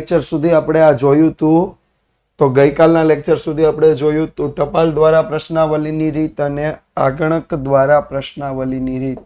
Lecture સુધી આપણે આ જોયું હતું. તો ગઈકાલના લેક્ચર સુધી આપણે જોયું હતું ટપાલ દ્વારા પ્રશ્નાવલીની રીત અને આગણક દ્વારા પ્રશ્નાવલીની રીત.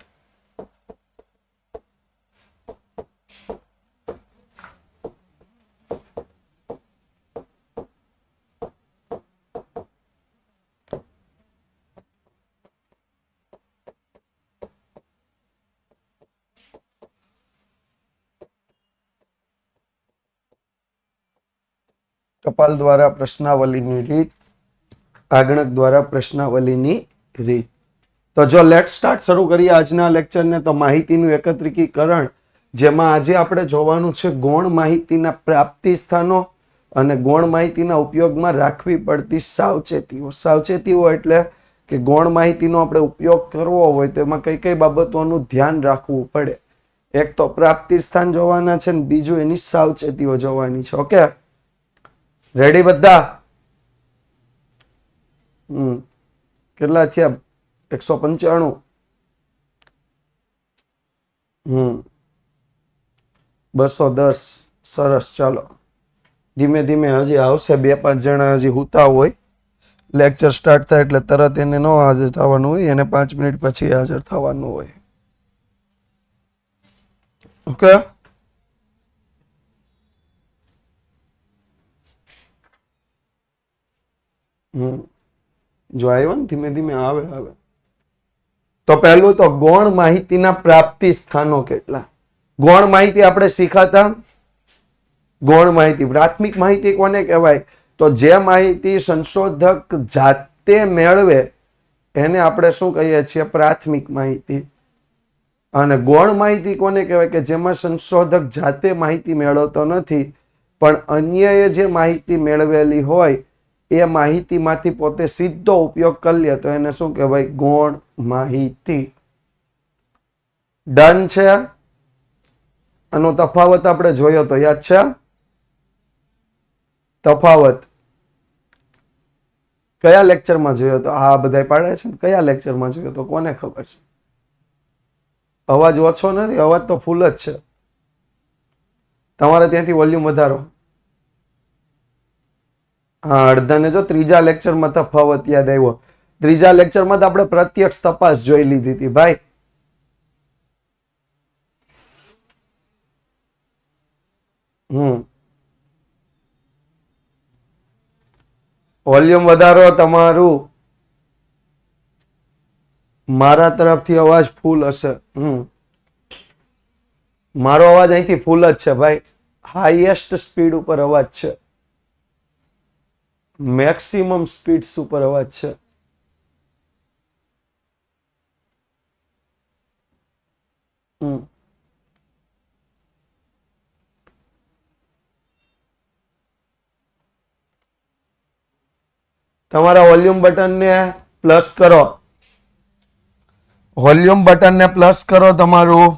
ટપાલ દ્વારા પ્રશ્નાવલીની રીત, આગણક દ્વારા પ્રશ્નાવલીની રીત. તો જો લેટ સ્ટાર્ટ શરૂ કરીએ આજના લેક્ચરને. તો માહિતીનું એકત્રીકરણ, જેમાં આજે આપણે જોવાનું છે ગૌણ માહિતીના પ્રાપ્તિ સ્થાનો અને ગૌણ માહિતીના ઉપયોગમાં રાખવી પડતી સાવચેતીઓ. સાવચેતીઓ એટલે કે ગૌણ માહિતીનો આપણે ઉપયોગ કરવો હોય તો એમાં કઈ કઈ બાબતોનું ધ્યાન રાખવું પડે. એક તો પ્રાપ્તિ સ્થાન જોવાના છે ને બીજું એની સાવચેતીઓ જોવાની છે. ઓકે, રેડી બધા? કેટલા થયા? 195. 210. સરસ. ચાલો ધીમે ધીમે હજી આવશે. 2-5 જણા હજી હુતા હોય, લેક્ચર સ્ટાર્ટ થાય એટલે તરત એને ન હાજર થવાનું હોય, એને 5 મિનિટ પછી હાજર થવાનું હોય. ઓકે, જો આવ્યો ને, ધીમે ધીમે આવે. તો પહેલું તો ગૌણ માહિતીના પ્રાપ્તિ સ્થાનો કેટલા. ગૌણ માહિતી આપણે શીખાતા. ગૌણ માહિતી, પ્રાથમિક માહિતી કોને કહેવાય? તો જે માહિતી સંશોધક જાતે મેળવે એને આપણે શું કહીએ છીએ? પ્રાથમિક માહિતી. અને ગૌણ માહિતી કોને કહેવાય? કે જેમાં સંશોધક જાતે માહિતી મેળવતો નથી, પણ અન્યએ જે માહિતી મેળવેલી હોય એ માહિતીમાંથી પોતે સીધો ઉપયોગ કરી લે તો એને શું કહેવાય? ગૌણ માહિતી. ડન છે? આનો તફાવત આપણે જોયો તો યાદ છે? તફાવત કયા લેક્ચરમાં જોયો તો? આ બધા પાડે છે. કયા લેક્ચરમાં જોયો તો? કોને ખબર છે? અવાજ ઓછો નથી, અવાજ તો ફૂલ જ છે. તમારે ત્યાંથી વોલ્યુમ વધારો. હા, અડધાને જો ત્રીજા લેક્ચરમાં તફાવત યાદ આવ્યો. ત્રીજા લેક્ચરમાં તો આપણે પ્રત્યક્ષ તપાસ જોઈ લીધી હતી ભાઈ. વોલ્યુમ વધારો તમારું. મારા તરફથી અવાજ ફૂલ હશે. મારો અવાજ અહીંથી ફૂલ જ છે ભાઈ. હાઈએસ્ટ સ્પીડ ઉપર અવાજ છે, મેક્સિમમ સ્પીડ ઉપર અવાજ છે. તમારા વોલ્યુમ બટનને પ્લસ કરો. વોલ્યુમ બટનને પ્લસ કરો તમારું.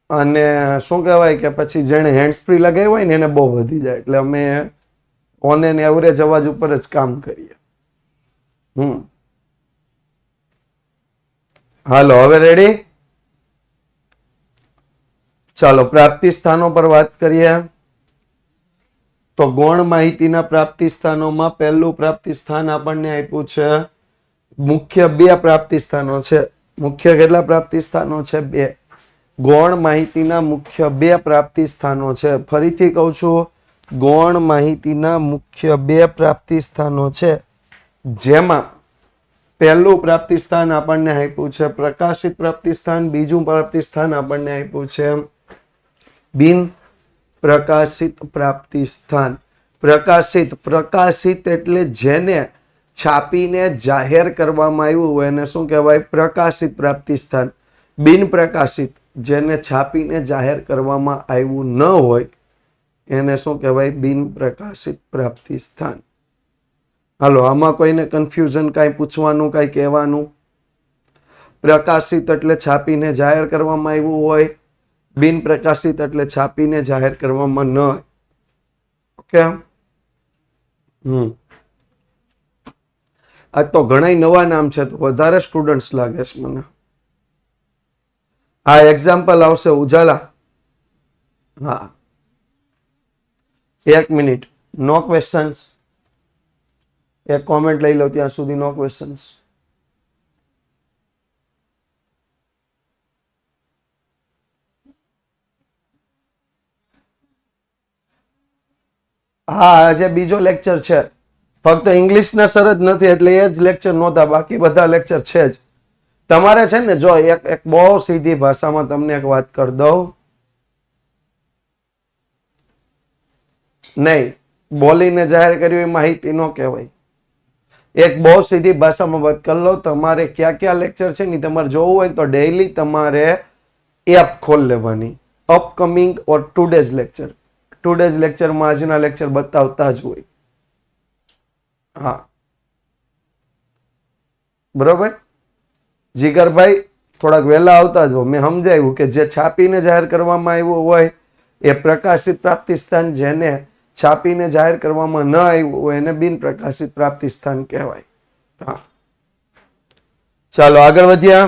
અને શું કહેવાય કે પછી જેને હેન્ડ્સ ફ્રી લગાવી હોય ને એને બહુ વધી જાય. એટલે અમે ઓન એન એવરેજ અવાજ ઉપર જ કામ કરીએ. હાલો, હવે રેડી? ચાલો પ્રાપ્તિ સ્થાનો પર વાત કરીએ. તો ગૌણ માહિતીના પ્રાપ્તિ સ્થાનોમાં પહેલું પ્રાપ્તિ સ્થાન આપણને આપ્યું છે. મુખ્ય 2 પ્રાપ્તિ સ્થાનો છે. મુખ્ય કેટલા પ્રાપ્તિ સ્થાનો છે? 2. ગૌણ માહિતીના મુખ્ય 2 પ્રાપ્તિ સ્થાનો છે. ફરીથી કહું છું, ગૌણ માહિતીના મુખ્ય 2 પ્રાપ્તિ સ્થાનો છે, જેમાં પહેલું પ્રાપ્તિ સ્થાન આપણને આપ્યું છે પ્રકાશિત પ્રાપ્તિ સ્થાન. બીજું પ્રાપ્તિ સ્થાન આપણને આપ્યું છે બિન પ્રકાશિત પ્રાપ્તિ સ્થાન. પ્રકાશિત એટલે જેને છાપીને જાહેર કરવામાં આવ્યું હોય એને શું કહેવાય? પ્રકાશિત પ્રાપ્તિ સ્થાન. બિન પ્રકાશિત, જેને છાપીને જાહેર કરવામાં આવ્યું ન હોય એને શું કહેવાય? બિન પ્રકાશિત પ્રાપ્તિ સ્થાન. હાલો, આમાં કોઈને કન્ફ્યુઝન, કાંઈ પૂછવાનું, કાંઈ કહેવાનું? પ્રકાશિત એટલે છાપીને જાહેર કરવામાં આવ્યું હોય, બિન પ્રકાશિત એટલે છાપીને જાહેર કરવામાં ન હોય. ઓકે, આ તો ઘણા નવા નામ છે, તો વધારે સ્ટુડન્ટ્સ લાગે છે મને. હા, એક્ઝામ્પલ આવશે ઉજાલા. હા, 1 મિનિટ. નો ક્વેશ્ચન્સ. એક કોમેન્ટ લઈ લો ત્યાં સુધી. નો ક્વેશ્ચન્સ. હા, આજે બીજો લેક્ચર છે. ફક્ત ઇંગ્લિશના સર જ નથી એટલે એ જ લેક્ચર નહોતા, બાકી બધા લેક્ચર છે જ. તમારે છે ને, જો એક બહુ સીધી ભાષામાં તમને એક વાત કરી દઉં. નહીં, બોલીને જાહેર કર્યું એ માહિતી ન કહેવાય. એક બહુ સીધી ભાષામાં વાત કરી લો. તમારે ક્યાં ક્યાં લેક્ચર છે ને તમારે જોવું હોય તો ડેઈલી તમારે એપ ખોલ લેવાની. અપકમિંગ ઓર ટુડેઝ લેક્ચર. ટુડેઝ લેક્ચરમાં આજના લેક્ચર બતાવતા જ હોય. હા, બરોબર. જીગરભાઈ થોડાક વહેલા આવતા જ. મેં સમજાવ્યું કે જે છાપીને જાહેર કરવામાં આવ્યું હોય એ પ્રકાશિત પ્રાપ્તિ સ્થાન, જેને છાપીને જાહેર કરવામાં ન આવ્યું હોય એને બિન પ્રકાશિત પ્રાપ્તિ સ્થાન કહેવાય. હા, ચાલો આગળ વધ્યા.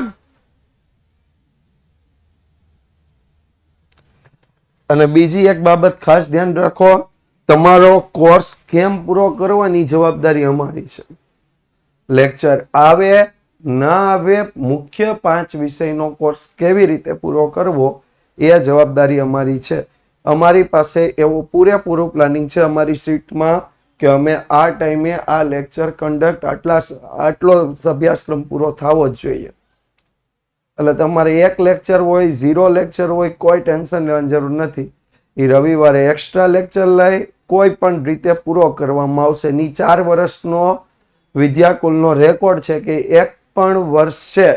અને બીજી એક બાબત ખાસ ધ્યાન રાખો, તમારો કોર્સ કેમ પૂરો કરવાની જવાબદારી અમારી છે. લેક્ચર આવે ના આવે, મુખ્ય 5 વિષયનો કોર્સ કેવી રીતે પૂરો કરવો એ જવાબદારી અમારી છે. અમારી પાસે એવું પૂરેપૂરું પ્લાનિંગ છે અમારી સીટમાં કે અમે આ ટાઈમે આ લેક્ચર કન્ડક્ટ આટલો અભ્યાસક્રમ પૂરો થવો જ જોઈએ. એટલે તમારે 1 લેક્ચર હોય, 0 લેક્ચર હોય, કોઈ ટેન્શન લેવાની જરૂર નથી. એ રવિવારે એક્સ્ટ્રા લેક્ચર લઈ કોઈ પણ રીતે પૂરો કરવામાં આવશે. ની 4 વર્ષનો વિદ્યાકુલનો રેકોર્ડ છે કે એક પણ વર્ષે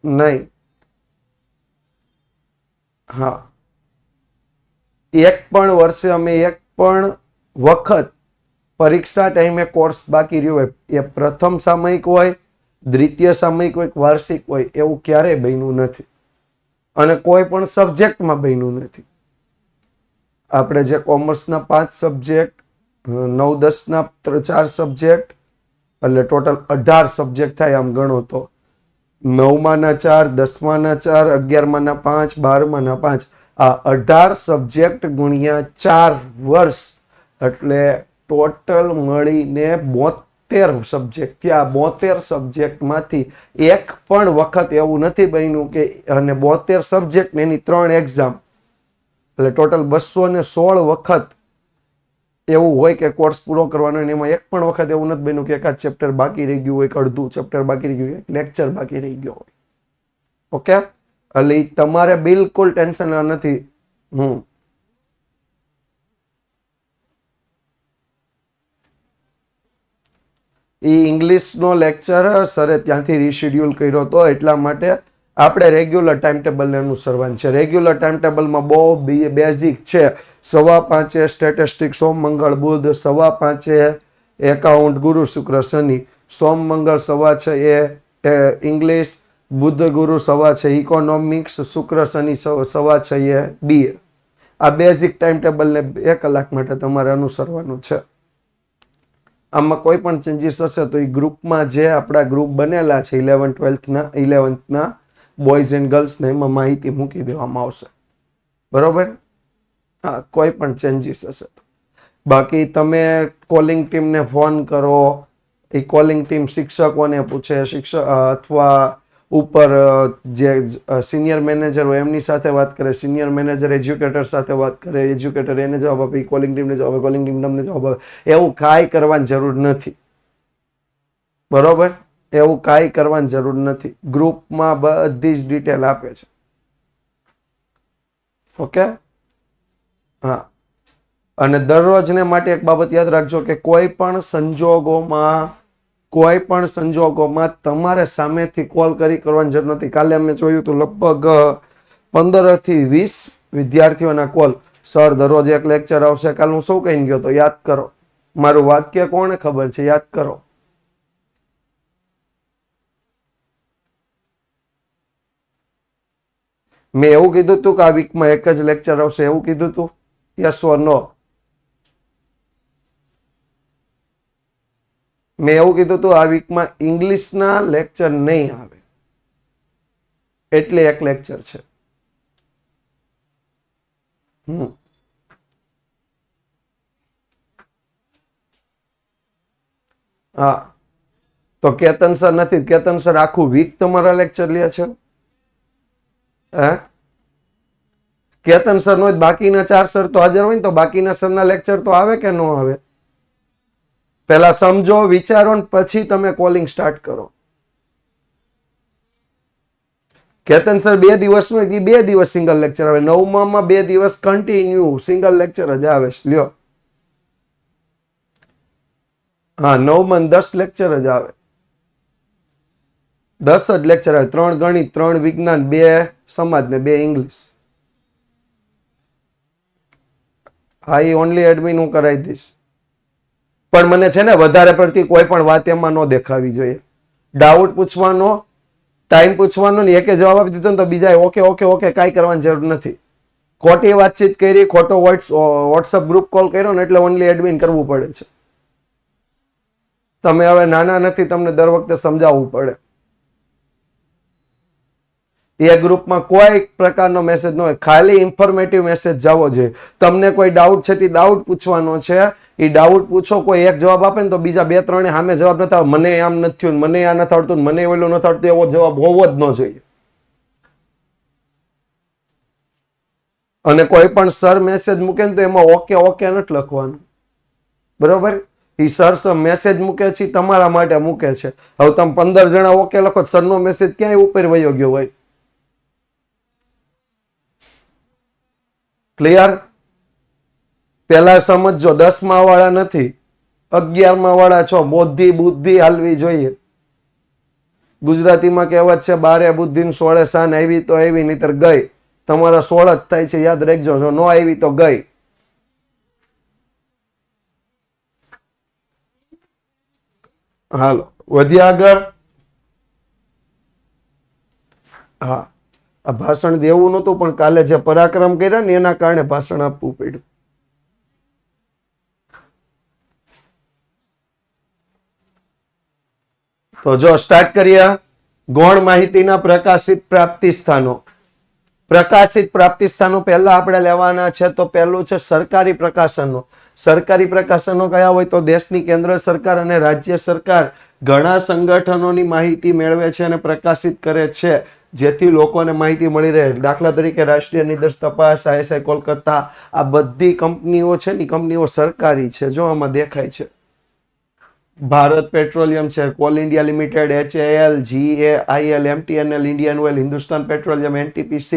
નહીં. હા, એક પણ વર્ષે અમે એક પણ વખત પરીક્ષા ટાઈમે કોર્સ બાકી રહ્યો હોય, એ પ્રથમ સામયિક હોય, દ્વિતીય સામયિક હોય, વાર્ષિક હોય, એવું ક્યારેય બન્યું નથી. અને કોઈ પણ સબ્જેક્ટમાં બન્યું નથી. આપણે જે કોમર્સના 5 સબ્જેક્ટ, 9-10ના 4 સબ્જેક્ટ, એટલે ટોટલ 18 સબ્જેક્ટ થાય. આમ ગણો તો 9માના 4, 10માના 4, 11માના 5, 12માના 5, આ 18 સબ્જેક્ટ ગુણ્યા 4 વર્ષ એટલે ટોટલ મળીને 72 સબ્જેક્ટ. ત્યાં 72 સબ્જેક્ટમાંથી એક પણ વખત એવું નથી બન્યું કે, અને 72 સબ્જેક્ટ ને એની 3 એક્ઝામ, એટલે ટોટલ 216 વખત એવું હોય કે કોર્સ પૂરો કરવાનો, અને એમાં એક પણ વખત એવું નથી બન્યું કે એકાદ ચેપ્ટર બાકી રહી ગયું હોય, કે અડધું ચેપ્ટર બાકી રહી ગયું હોય, લેક્ચર બાકી રહી ગયો હોય. ઓકે, એટલે તમારે બિલકુલ ટેન્શન નથી. એ ઇંગ્લિશનો લેક્ચર સરે ત્યાંથી રીશેડ્યુલ કર્યો હતો, એટલા માટે આપણે રેગ્યુલર ટાઈમ ટેબલને અનુસરવાનું છે. રેગ્યુલર ટાઈમ ટેબલમાં બહુ બેઝિક છે. 5:15 સ્ટેટિસ્ટિક સોમ મંગળ બુધ, 5:15 એકાઉન્ટ ગુરુ શુક્ર શનિ, સોમ મંગળ 6:15 ઇંગ્લિશ, બુધ ગુરુ 6:15 ઇકોનોમિક્સ, શુક્ર શનિ 6:15 BA. આ બેઝિક ટાઈમ ટેબલને 1 કલાક માટે તમારે અનુસરવાનું છે. આમાં કોઈ પણ ચેન્જીસ હશે તો એ ગ્રુપમાં, જે આપણા ગ્રુપ બનેલા છે 11th-12thના બોયઝ એન્ડ ગર્લ્સને, એમાં માહિતી મૂકી દેવામાં આવશે. બરોબર. હા, કોઈ પણ ચેન્જીસ હશે તો. બાકી તમે કોલિંગ ટીમને ફોન કરો, એ કોલિંગ ટીમ શિક્ષકોને પૂછે, અથવા ઉપર જે સિનિયર મેનેજર હોય એમની સાથે વાત કરે, સિનિયર મેનેજર એજ્યુકેટર સાથે વાત કરે, એજ્યુકેટર એને જવાબ આપે, કોલિંગ ટીમને જવાબ આપે, કોલિંગ ટીમ તમને જવાબ આપે. એવું કાંઈ કરવાની જરૂર નથી. બરોબર, એવું કાંઈ કરવાની જરૂર નથી. ગ્રુપમાં બધી જ ડિટેલ આપે છે. ઓકે. હા, અને દરરોજને માટે એક બાબત યાદ રાખજો કે કોઈ પણ સંજોગોમાં તમારે સામેથી કોલ કરવાની જરૂર નથી. કાલે અમે જોયું હતું લગભગ 15 થી 20 વિદ્યાર્થીઓના કોલ. સર દરરોજ એક લેક્ચર આવશે. કાલ હું શું કહીને ગયો તો યાદ કરો. મારું વાક્ય કોને ખબર છે, યાદ કરો. મેં એવું કીધું હતું કે આ વીકમાં એક જ લેક્ચર આવશે, એવું કીધું હતું? યસ ઓર નો? મેં એવું કીધું હતું આ વીકમાં ઇંગ્લિશના લેક્ચર નહીં આવે, એટલે એક લેક્ચર છે. હા, તો કેતન સર નથી. કેતન સર આખું વીક તમારા લેક્ચર લે છે. હે, કેતન સર નો બાકીના 4 સર તો હાજર હોય ને, તો બાકીના સરના લેક્ચર તો આવે કે ન આવે? પેલા સમજો, વિચારો ને પછી તમે કોલિંગ સ્ટાર્ટ કરો. કેતન સર 2 દિવસનું 2 દિવસ સિંગલ લેક્ચર આવે, 9માં 2 દિવસ કન્ટિન્યુ સિંગલ લેક્ચર જ આવે છે. લ્યો, હા, 9માં 10 લેક્ચર જ આવે, 10 જ લેક્ચર આવે. 3 ગણિત, 3 વિજ્ઞાન, 2 સમાજ ને 2 ઇંગ્લિશ. હા, એ ઓનલી એડમિન હું કરાવી દઈશ. પણ મને છે ને વધારે પડતી કોઈ પણ વાત એમાં ન દેખાવી જોઈએ. ડાઉટ પૂછવાનો, ટાઈમ પૂછવાનો ને એકે જવાબ આપી દીધો ને તો બીજા ઓકે ઓકે ઓકે કાંઈ કરવાની જરૂર નથી. ખોટી વાતચીત કરી, ખોટો વોટ્સઅપ ગ્રુપ કોલ કર્યો ને એટલે ઓનલી એડમિન કરવું પડે છે. તમે હવે નાના નથી, તમને દર વખતે સમજાવવું પડે. એ ગ્રુપમાં કોઈ પ્રકારનો મેસેજ ન હોય, ખાલી ઇન્ફોર્મેટિવ મેસેજ જવો જોઈએ. તમને કોઈ ડાઉટ છે તે ડાઉટ પૂછવાનો છે, એ ડાઉટ પૂછો, કોઈ એક જવાબ આપે ને તો બીજા 2-3 સામે જવાબ નથી આવે. મને આમ નથી થયું, મને આ નથી આવડતું, મને ઓલું નથી આવડતું, એવો જવાબ હોવો જ ન જોઈએ. અને કોઈ પણ સર મેસેજ મૂકે ને તો એમાં ઓકે ઓકે નથી લખવાનું, બરોબર? એ સર મેસેજ મૂકે છે તમારા માટે મૂકે છે. હવે તમે 15 જણા ઓકે લખો, સરનો મેસેજ ક્યાંય ઉપર વયો ગયો હોય. ક્લિયર? પેલા સમજો, 10મા વાળા નથી, 11મા વાળા છો. બુદ્ધિ હાલવી જોઈએ. ગુજરાતીમાં કહેવત છે, 12 બુદ્ધિ 16 શાન, આવી તો આવી નહીતર ગઈ. તમારા 16 જ થાય છે, યાદ રાખજો. જો નો આવી તો ગઈ. હાલો, વધ્યા આગળ. હા, આ ભાષણ દેવું નહોતું, પણ કાલે જે પરાક્રમ કર્યા ને એના કારણે ભાષણ આપવું પડ્યું. તો જો સ્ટાર્ટ કરીએ. ગૌણ માહિતીના પ્રકાશિત પ્રાપ્તિ સ્થાનો. પ્રકાશિત પ્રાપ્તિ સ્થાનો પહેલા આપણે લેવાના છે. તો પહેલું છે સરકારી પ્રકાશનો. સરકારી પ્રકાશનો કયા હોય? તો દેશની કેન્દ્ર સરકાર અને રાજ્ય સરકાર ઘણા સંગઠનોની માહિતી મેળવે છે અને પ્રકાશિત કરે છે, જેથી લોકોને માહિતી મળી રહે. દાખલા તરીકે રાષ્ટ્રીય નિદર્શ તપાસ, ISI કોલકાતા, આ બધી કંપનીઓ છે ને, કંપનીઓ સરકારી છે. જો આમાં દેખાય છે. ભારત પેટ્રોલિયમ છે, call India limited, HAL, GAIL, MTNL, Indian oil, Hindustan petroleum, NTPC,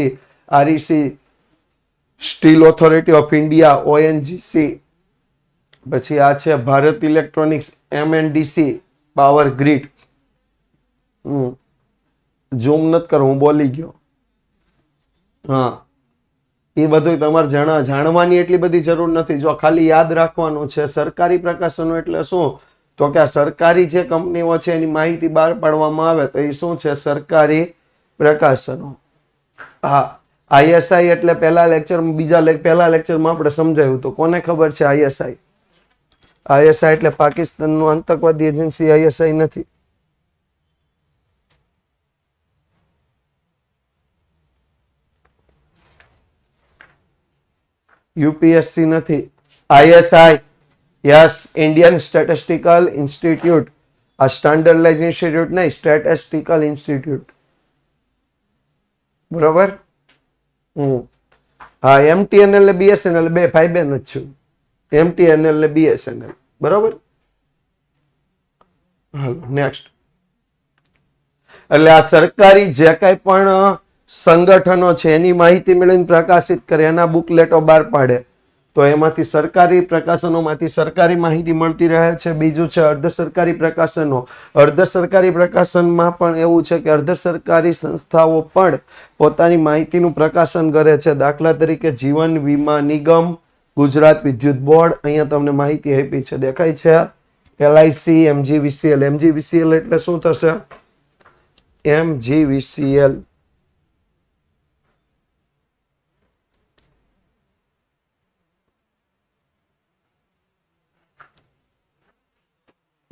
REC, steel authority of India, ONGC. પછી આ છે Bharat electronics, MNDC, power grid. Zoom નથી કરો, હું બોલી ગયો. હા, એ બધું તમારે જાણવાની એટલી બધી જરૂર નથી. જો ખાલી યાદ રાખવાનું છે. સરકારી પ્રકાશનો એટલે શું? તો કે આ સરકારી જે કંપનીઓ છે એની માહિતી બહાર પાડવામાં આવે તો એ શું છે? સરકારી પ્રકાશનો. હા, ISI એટલે પહેલા લેક્ચરમાં આપણે સમજાવ્યું હતું. કોને ખબર છે ISI? ISI એટલે પાકિસ્તાનનું આતંકવાદી એજન્સી ISI નથી. UPSC નથી. ISI, yes, Indian statistical institute. આ સ્ટાન્ડર્ડાઇઝ ઇન્સ્ટિટ્યૂટ નહીં, સ્ટેટિસ્ટિકલ ઇન્સ્ટિટ્યૂટ. બરોબર? હા, MTNL ને BSNL બે ભાઈ બેન જ છું. MTNL ને BSNL. બરોબર? હાલો, નેક્સ્ટ. એટલે આ સરકારી જે કાંઈ પણ સંગઠનો છે એની માહિતી મેળવીને પ્રકાશિત કરે, એના બુકલેટો બહાર પાડે, તો એમાંથી સરકારી પ્રકાશનોમાંથી સરકારી માહિતી મળતી રહે છે. બીજું છે અર્ધ સરકારી પ્રકાશનો. અર્ધ સરકારી પ્રકાશનમાં પણ એવું છે કે અર્ધ સરકારી સંસ્થાઓ પણ પોતાની માહિતીનું પ્રકાશન કરે છે. દાખલા તરીકે જીવન વીમા નિગમ, ગુજરાત વિદ્યુત બોર્ડ. અહીંયા તમને માહિતી આપી છે, દેખાય છે. LIC, MGVCL. MGVCL એટલે શું થશે? MGVCL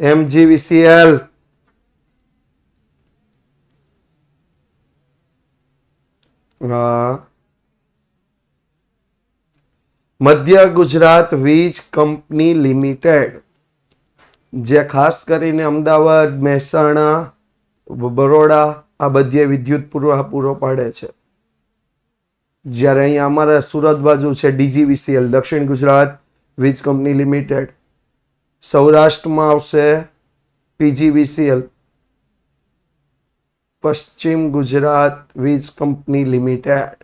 MGVCL, મધ્ય ગુજરાત વીજ કંપની લિમિટેડ, જે ખાસ કરીને અમદાવાદ, મહેસાણા, બરોડા આ બધે વિદ્યુત પૂરો પાડે છે. જ્યારે અહીંયા અમારા સુરત બાજુ છે DGVCL, દક્ષિણ ગુજરાત વીજ કંપની લિમિટેડ. સૌરાષ્ટ્રમાં આવશે PGVCL, પશ્ચિમ ગુજરાત વીજ કંપની લિમિટેડ.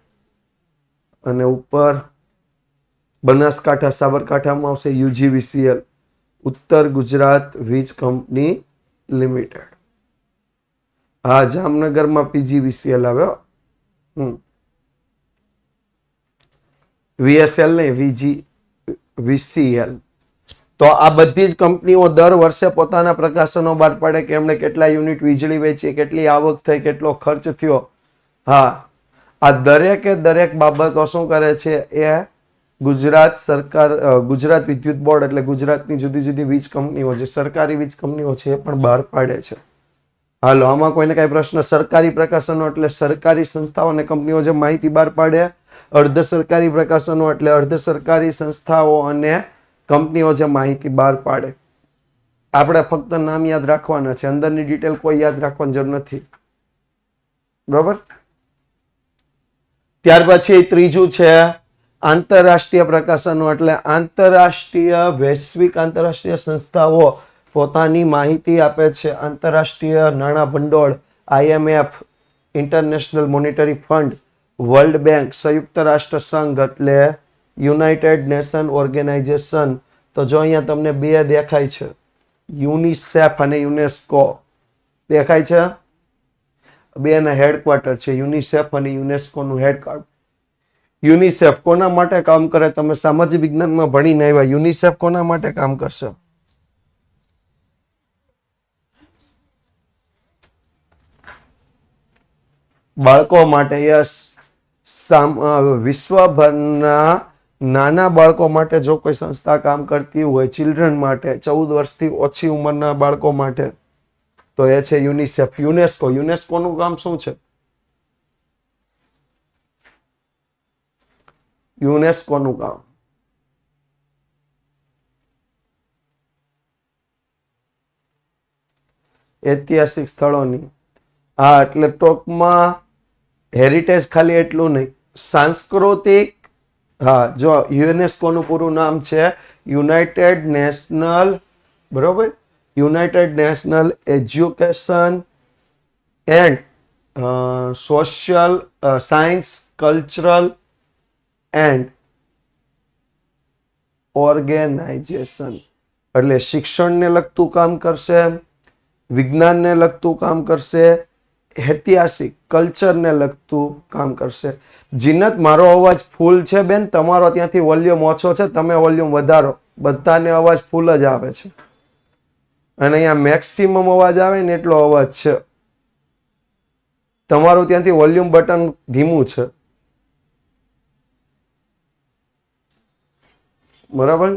અને ઉપર બનાસકાંઠા સાબરકાંઠામાં આવશે UGVCL, ઉત્તર ગુજરાત વીજ કંપની લિમિટેડ. હા, જામનગરમાં PGVCL આવ્યો. VSL નહીં, VGVCL. તો આ બધી જ કંપનીઓ દર વર્ષે પોતાના પ્રકાશનો બહાર પાડે કે એમણે કેટલા યુનિટ વીજળી વેચી, કેટલી આવક થઈ, કેટલો ખર્ચ થયો. હા, આ દરેકે દરેક બાબતો શું કરે છે એ ગુજરાત સરકાર, ગુજરાત વિદ્યુત બોર્ડ એટલે ગુજરાતની જુદી જુદી વીજ કંપનીઓ જે સરકારી વીજ કંપનીઓ છે એ પણ બહાર પાડે છે. હાલો, આમાં કોઈને કઈ પ્રશ્ન? સરકારી પ્રકાશનો એટલે સરકારી સંસ્થાઓ અને કંપનીઓ જે માહિતી બહાર પાડે. અર્ધ સરકારી પ્રકાશનો એટલે અર્ધ સરકારી સંસ્થાઓ અને કંપનીઓ જે માહિતી બહાર પાડે. આપણે ફક્ત નામ યાદ રાખવાના છે, અંદરની ડિટેલ કોઈ યાદ રાખવાની જરૂર નથી. બરોબર? ત્યાર પછી ત્રીજું છે આંતરરાષ્ટ્રીય પ્રકાશનો એટલે આંતરરાષ્ટ્રીય વૈશ્વિક આંતરરાષ્ટ્રીય સંસ્થાઓ પોતાની માહિતી આપે છે. આંતરરાષ્ટ્રીય નાણાં ભંડોળ, IMF, international monetary fund, world bank, સંયુક્ત રાષ્ટ્ર સંઘ એટલે યુનાઇટેડ નેશન ઓર્ગેનાઇઝેશન. તો જો અહીંયા તમને બે દેખાય છે, યુનિસેફ અને યુનેસ્કો દેખાય છે. બે ના હેડક્વાર્ટર છે, યુનિસેફ અને યુનેસ્કો નું હેડક્વાર્ટર. યુનિસેફ કોના માટે કામ કરે? તમે સામાજિક વિજ્ઞાનમાં ભણીને આવ્યા. યુનિસેફ કોના માટે કામ કરશે? બાળકો માટે. યસ, વિશ્વભરના નાના બાળકો માટે જો કોઈ સંસ્થા કામ કરતી હોય, ચિલ્ડ્રન માટે, 14 વર્ષથી ઓછી ઉંમરના બાળકો માટે, તો એ છે યુનિસેફ. યુનેસ્કો, યુનેસ્કો નું કામ શું છે? યુનેસ્કો નું કામ ઐતિહાસિક સ્થળોની. હા, એટલે ટોકમાં હેરિટેજ ખાલી એટલું નહીં, સાંસ્કૃતિક. હા, જો યુનેસ્કો નું પૂરું નામ છે યુનાઇટેડ નેશનલ, બરોબર, United National Education and Social Science Cultural and Organization. એટલે શિક્ષણને લગતું કામ કરશે, વિજ્ઞાનને લગતું કામ કરશે, ઐતિહાસિક કલ્ચરને લગતું કામ કરશે. જીનત, મારો અવાજ ફૂલ છે બેન? તમારો ત્યાંથી વોલ્યુમ ઓછો છે, તમે વોલ્યુમ વધારો. બધાને અવાજ ફૂલ જ આવે છે અને અહીંયા મેક્સિમમ અવાજ આવે ને એટલો અવાજ છે. તમારું ત્યાંથી વોલ્યુમ બટન ધીમું છે. બરાબર?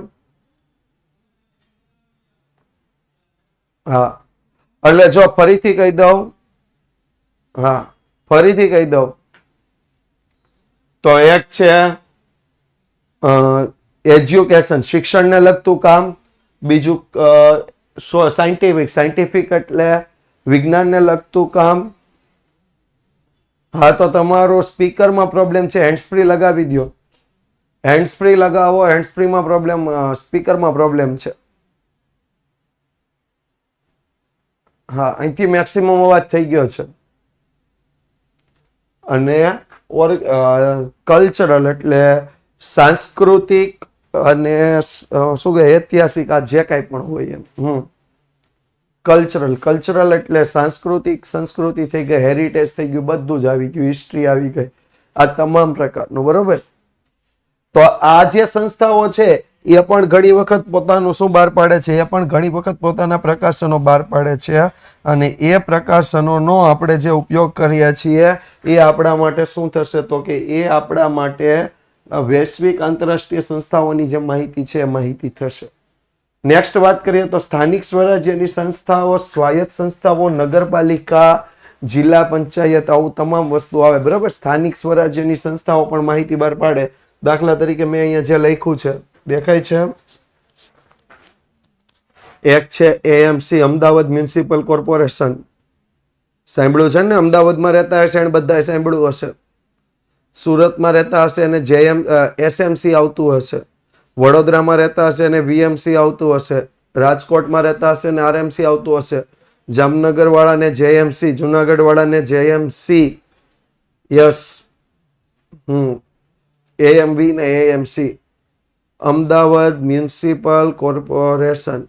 હા, એટલે જો ફરીથી કહી દઉં, હા ફરીથી કહી દઉં તો એક છે એજ્યુકેશન, શિક્ષણને લગતું કામ. બીજું સાયન્ટિફિક એટલે વિજ્ઞાનને લગતું કામ. હા, તો તમારો સ્પીકરમાં પ્રોબ્લેમ છે, હેન્ડ્સ ફ્રી લગાવી દો. હેન્ડ્સ ફ્રી લગાવો, હેન્ડ્સ ફ્રીમાં પ્રોબ્લેમ, સ્પીકરમાં પ્રોબ્લેમ છે. હા, અહીંથી મેક્સિમમ અવાજ થઈ ગયો છે. અને કલ્ચરલ એટલે સાંસ્કૃતિક અને શું કહે ઐતિહાસિક, આ જે કાંઈ પણ હોય એમ. કલ્ચરલ એટલે સાંસ્કૃતિક, સંસ્કૃતિ થઈ ગઈ, હેરિટેજ થઈ ગયું, બધું જ આવી ગયું, હિસ્ટ્રી આવી ગઈ, આ તમામ પ્રકારનું. બરોબર? તો આ જે સંસ્થાઓ છે એ પણ ઘણી વખત પોતાનું શું બહાર પાડે છે? એ પણ ઘણી વખત પોતાના પ્રકાશનો બહાર પાડે છે. અને એ પ્રકાશનોનો આપણે જે ઉપયોગ કરીએ છીએ એ આપણા માટે શું થશે? તો કે એ આપણા માટે વૈશ્વિક આંતરરાષ્ટ્રીય સંસ્થાઓની જે માહિતી છે એ માહિતી થશે. નેક્સ્ટ વાત કરીએ તો સ્થાનિક સ્વરાજ્યની સંસ્થાઓ, સ્વાયત્ત સંસ્થાઓ, નગરપાલિકા, જિલ્લા પંચાયત, આવું તમામ વસ્તુ આવે. બરાબર, સ્થાનિક સ્વરાજ્યની સંસ્થાઓ પણ માહિતી બહાર પાડે. દાખલા તરીકે મેં અહીંયા જે લખ્યું છે દેખાય છે. એક છે એએમસી, અમદાવાદ મ્યુનિસિપલ કોર્પોરેશન. સાંભળ્યું છે ને? અમદાવાદમાં રહેતા હશે અને બધાએ સાંભળ્યું હશે. સુરતમાં રહેતા હશે અને એસએમસી આવતું હશે. વડોદરામાં રહેતા હશે અને વીએમસી આવતું હશે. રાજકોટમાં રહેતા હશે અને આરએમસી આવતું હશે. જામનગર વાળાને જેએમસી, જુનાગઢ વાળાને જેએમસી. યસ, એએમવી ને AMC. Ahmedabad municipal corporation.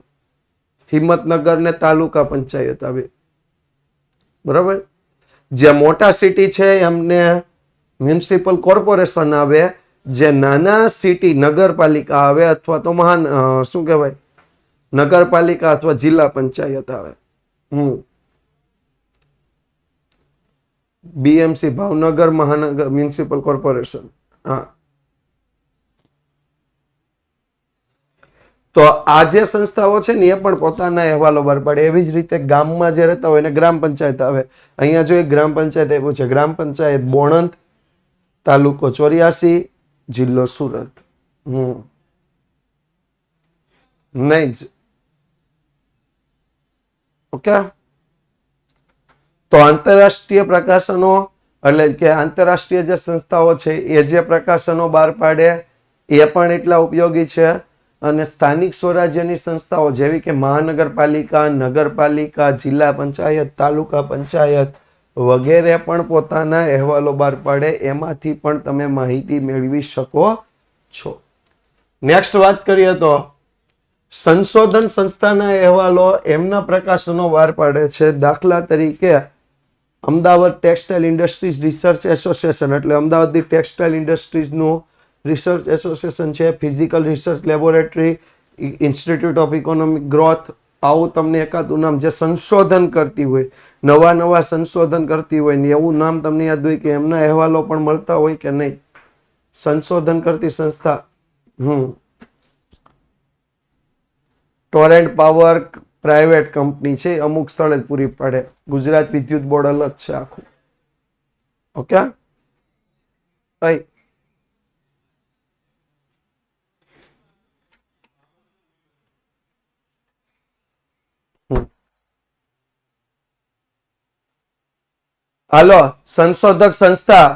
Himmatnagar ને તાલુકા પંચાયત આવે. બરાબર, જે મોટા સિટી છે એમને મ્યુનિસિપલ કોર્પોરેશન આવે. જે નાના સિટી નગરપાલિકા આવે અથવા તો શું કહેવાય, નગરપાલિકા અથવા જિલ્લા પંચાયત આવે. બીએમસી ભાવનગર મહાનગર મ્યુનિસિપલ કોર્પોરેશન. હા, તો આ જે સંસ્થાઓ છે ને એ પણ પોતાના અહેવાલો બહાર પાડે. એવી જ રીતે ગામમાં જે રહેતા હોય એને ગ્રામ પંચાયત આવે. અહીંયા જો એક ગ્રામ પંચાયત આપ્યું છે, ગ્રામ પંચાયત બોણંદ, તાલુકો 84, જિલ્લો સુરત. નહીં જ. ઓકે, તો આંતરરાષ્ટ્રીય પ્રકાશનો એટલે કે આંતરરાષ્ટ્રીય જે સંસ્થાઓ છે એ જે પ્રકાશનો બહાર પાડે એ પણ એટલા ઉપયોગી છે. અને સ્થાનિક સ્વરાજ્યની સંસ્થાઓ જેવી કે મહાનગરપાલિકા, નગરપાલિકા, જિલ્લા પંચાયત, તાલુકા પંચાયત વગેરે પણ પોતાના અહેવાલો બહાર પાડે. એમાંથી પણ તમે માહિતી મેળવી શકો છો. નેક્સ્ટ વાત કરીએ તો સંશોધન સંસ્થાના અહેવાલો એમના પ્રકાશનો બહાર પાડે છે. દાખલા તરીકે Ahmedabad textile industries research association, એટલે અમદાવાદની ટેક્સટાઇલ ઇન્ડસ્ટ્રીઝનું રિસર્ચ એસોસિએશન છે. Physical research laboratory, institute of economic growth, આવું તમને એકાદું નામ જે સંશોધન કરતી હોય, નવા સંશોધન કરતી હોય ને એવું નામ તમને યાદ હોય કે એમના અહેવાલો પણ મળતા હોય કે નહીં? સંશોધન કરતી સંસ્થા. ટોરેન્ટ પાવર પ્રાઇવેટ કંપની છે, અમુક સ્થળે જ પૂરી પાડે. ગુજરાત વિદ્યુત બોર્ડ અલગ છે આખું. ઓકે, હાલો, સંશોધક સંસ્થા.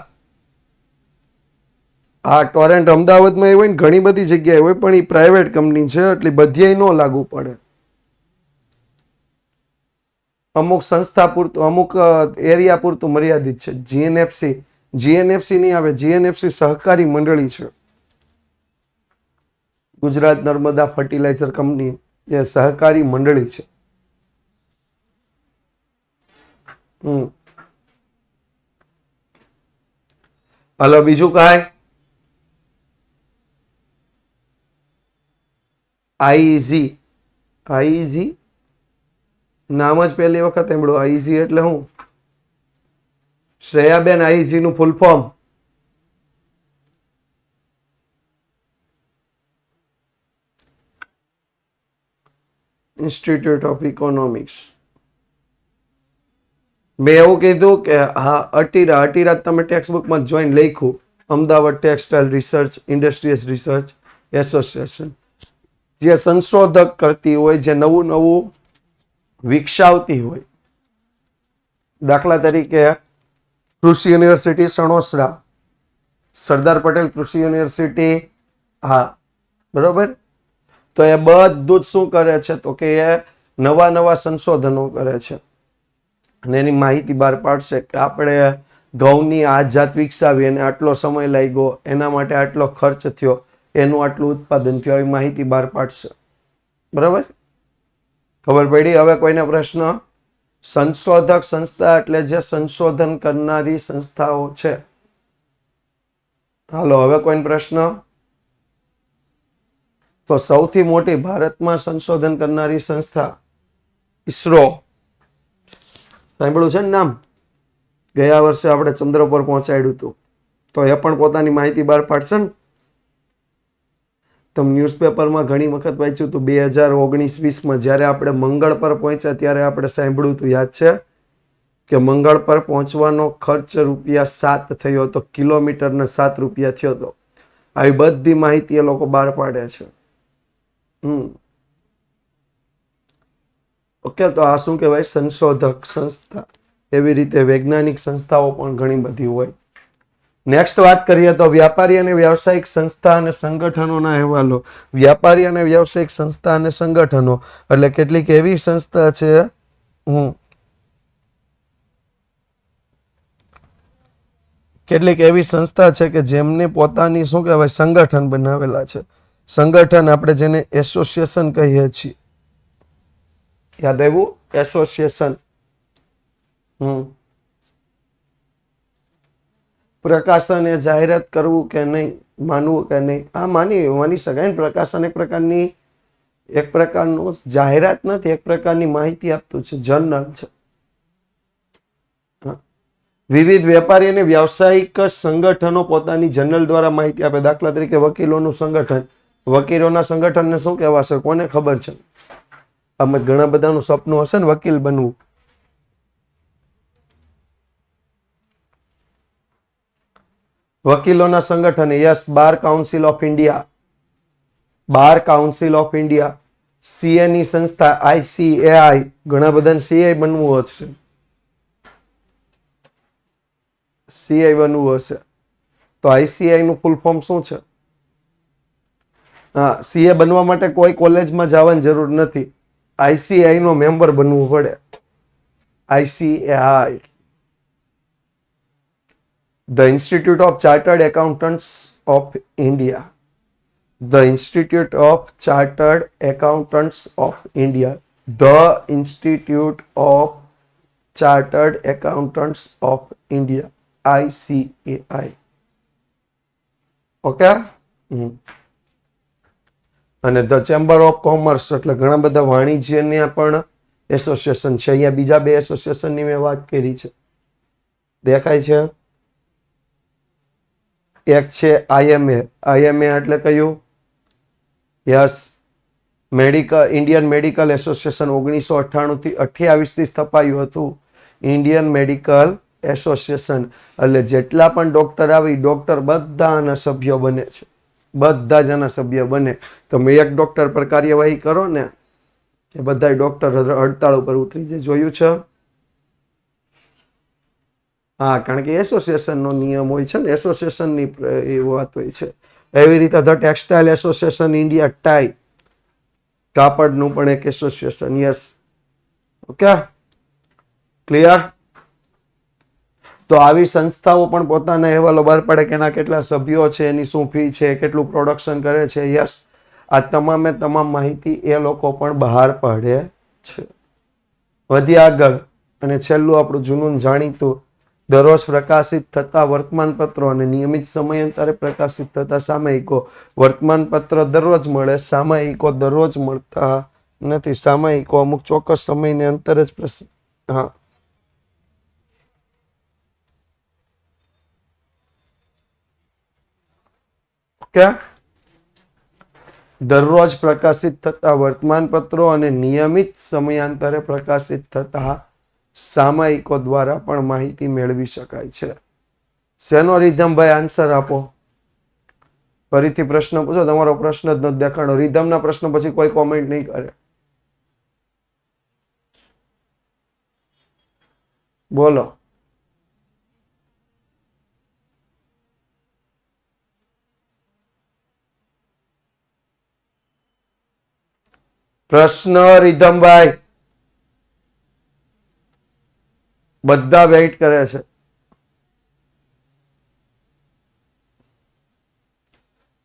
આ ટોરેન્ટ અમદાવાદમાં હોય ને ઘણી બધી જગ્યાએ હોય, પણ એ પ્રાઇવેટ કંપની છે એટલે બધી ન લાગુ પડે. અમુક સંસ્થા પૂરતું, અમુક એરિયા પૂરતું મર્યાદિત છે. જીએનએફસી નહીં આવે. જીએનએફસી સહકારી મંડળી છે. ગુજરાત નર્મદા ફર્ટિલાઇઝર કંપની એ સહકારી મંડળી છે. હાલો, બીજું કાંઈ? આઈઝી નામ જ પહેલી વખત સાંભળ્યું. આઈઝી એટલે શું? શ્રેયાબેન, આઈઝી નું full form? Institute of economics. મેં એવું કીધું કે હા, અટીરા તમે ટેક્સ્ટ બુકમાં જોઈને લખ્યું. Ahmedabad textile research industries research association જે સંશોધક કરતી હોય, જે નવું વિકસાવતી હોય. દાખલા તરીકે કૃષિ યુનિવર્સિટી સણોસરા, સરદાર પટેલ કૃષિ યુનિવર્સિટી, હા બરોબર. તો એ બધું જ શું કરે છે તો કે એ નવા સંશોધનો કરે છે અને એની માહિતી બહાર પાડશે કે આપણે ઘઉંની આ જાત વિકસાવી અને આટલો સમય લાગ્યો, એના માટે આટલો ખર્ચ થયો, એનું આટલું ઉત્પાદન થયું, આવી માહિતી બહાર પાડશે. બરાબર, ખબર પડી? હવે કોઈને પ્રશ્ન? સંશોધક સંસ્થા એટલે જે સંશોધન કરનારી સંસ્થાઓ છે. હાલો, હવે કોઈ પ્રશ્ન? તો સૌથી મોટી ભારતમાં સંશોધન કરનારી સંસ્થા ઈસરો. સાંભળ્યું છે ને નામ? ગયા વર્ષે આપણે ચંદ્ર પર પહોંચાડ્યું હતું, તો એ પણ પોતાની માહિતી બહાર પાડશે ને. તમે ન્યૂઝપેપરમાં ઘણી વખત વાંચ્યું હતું 2019-20માં જ્યારે આપણે મંગળ પર પહોંચ્યા ત્યારે આપણે સાંભળ્યું હતું, યાદ છે કે મંગળ પર પહોંચવાનો ખર્ચ ₹7 થયો હતો, કિલોમીટરના ₹7 થયો હતો. આવી બધી માહિતી એ લોકો બહાર પાડે છે. ઓકે, તો આ શું કહેવાય? સંશોધક સંસ્થા. એવી રીતે વૈજ્ઞાનિક સંસ્થાઓ પણ ઘણી બધી હોય. નેક્સ્ટ વાત કરીએ તો વ્યાપારી અને વ્યવસાયિક સંસ્થા અને સંગઠનોના અહેવાલો. વ્યાપારી અને વ્યવસાયિક સંસ્થા અને સંગઠનો એટલે કેટલીક એવી સંસ્થા છે કેટલીક એવી સંસ્થા છે કે જેમને પોતાની શું કહેવાય સંગઠન બનાવેલા છે. સંગઠન આપણે જેને એસોસિએશન કહીએ છીએ. યાદ આવ્યું? એસોસિએશન. પ્રકાશન એ જાહેરાત કરવું કે નહીં, માનવું કે નહીં? આ માની શકાય ને. પ્રકાશન એક પ્રકારનું જાહેરાત નથી, એક પ્રકારની માહિતી આપતું છે, જર્નલ છે. વિવિધ વેપારી અને વ્યવસાયિક સંગઠનો પોતાની જર્નલ દ્વારા માહિતી આપે. દાખલા તરીકે વકીલોનું સંગઠન. વકીલોના સંગઠનને શું કહેવાશે? કોને ખબર છે? આમાં ઘણા બધાનું સપનું હશે ને વકીલ બનવું. વકીલોના સંગઠન. Yes, bar council of India. Bar council of India. CA ની સંસ્થા ICAI. ઘણા બધાને સીએ બનવું હશે. સીએ બનવું હશે તો ICAI નું ફૂલ ફોર્મ શું છે? હા, સીએ બનવા માટે કોઈ કોલેજમાં જવાની જરૂર નથી. ICAI નો મેમ્બર બનવું પડે. ICAI. The Institute of Chartered Accountants of India. The Institute of Chartered Accountants of India. The Institute of Chartered Accountants of India. ICAI. Okay. અને ધ ચેમ્બર ઓફ કોમર્સ એટલે ઘણા બધા વાણિજ્યના પણ એસોસિએશન છે. અહીંયા બીજા 2 એસોસિએશનની મેં વાત કરી છે. દેખાય છે? એક છે IMA. IMA એટલે કયું? Yes, Indian medical association. 1998 થી 28 થી સ્થપાયું હતું ઇન્ડિયન મેડિકલ એસોસિએશન. એટલે જેટલા પણ ડોક્ટર આવી, ડોક્ટર બધાના સભ્યો બને છે. બધા જના સભ્ય બને. તમે એક ડોક્ટર પર કાર્યવાહી કરો ને કે બધા ડોક્ટર હડતાળ ઉપર ઉતરી જાય. જોયું છે? હા, કારણ કે એસોસિએશનનો નિયમ હોય છે ને, એસોસિએશનની એ વાત હોય છે. એવી રીતે ધ ટેક્સટાઇલ એસોસિએશન ઇન્ડિયા. ટાઈ કાપડનું પણ એક એસોસિએશન. Yes, okay, clear? તો આવી સંસ્થાઓ પણ પોતાના અહેવાલો બહાર પાડે કે એના કેટલા સભ્યો છે, એની શું ફી છે, કેટલું પ્રોડક્શન કરે છે. યસ, આ તમામે તમામ માહિતી એ લોકો પણ બહાર પાડે છે. વધી આગળ. અને છેલ્લું આપણું જૂનું જાણીતું દરરોજ પ્રકાશિત થતા વર્તમાનપત્રો અને નિયમિત સમયાંતરે પ્રકાશિત થતા સામયિકો. વર્તમાનપત્ર દરરોજ મળે, સામયિકો દરરોજ મળતા નથી. સામયિકો અમુક ચોક્કસ સમયને અંતરે જ હા, કે દરરોજ પ્રકાશિત થતા વર્તમાનપત્રો અને નિયમિત સમયાંતરે પ્રકાશિત થતા સામયિકો દ્વારા પણ માહિતી મેળવી શકાય છે. શેનો રિધમ? ભાઈ આન્સર આપો. ફરીથી પ્રશ્ન પૂછો. તમારો પ્રશ્ન જ નથી દેખાડો. રિધમના પ્રશ્ન પછી કોઈ કોમેન્ટ નહીં કરે. બોલો. પ્રશ્ન રિધમભાઈ. બધા વેઇટ કરે છે.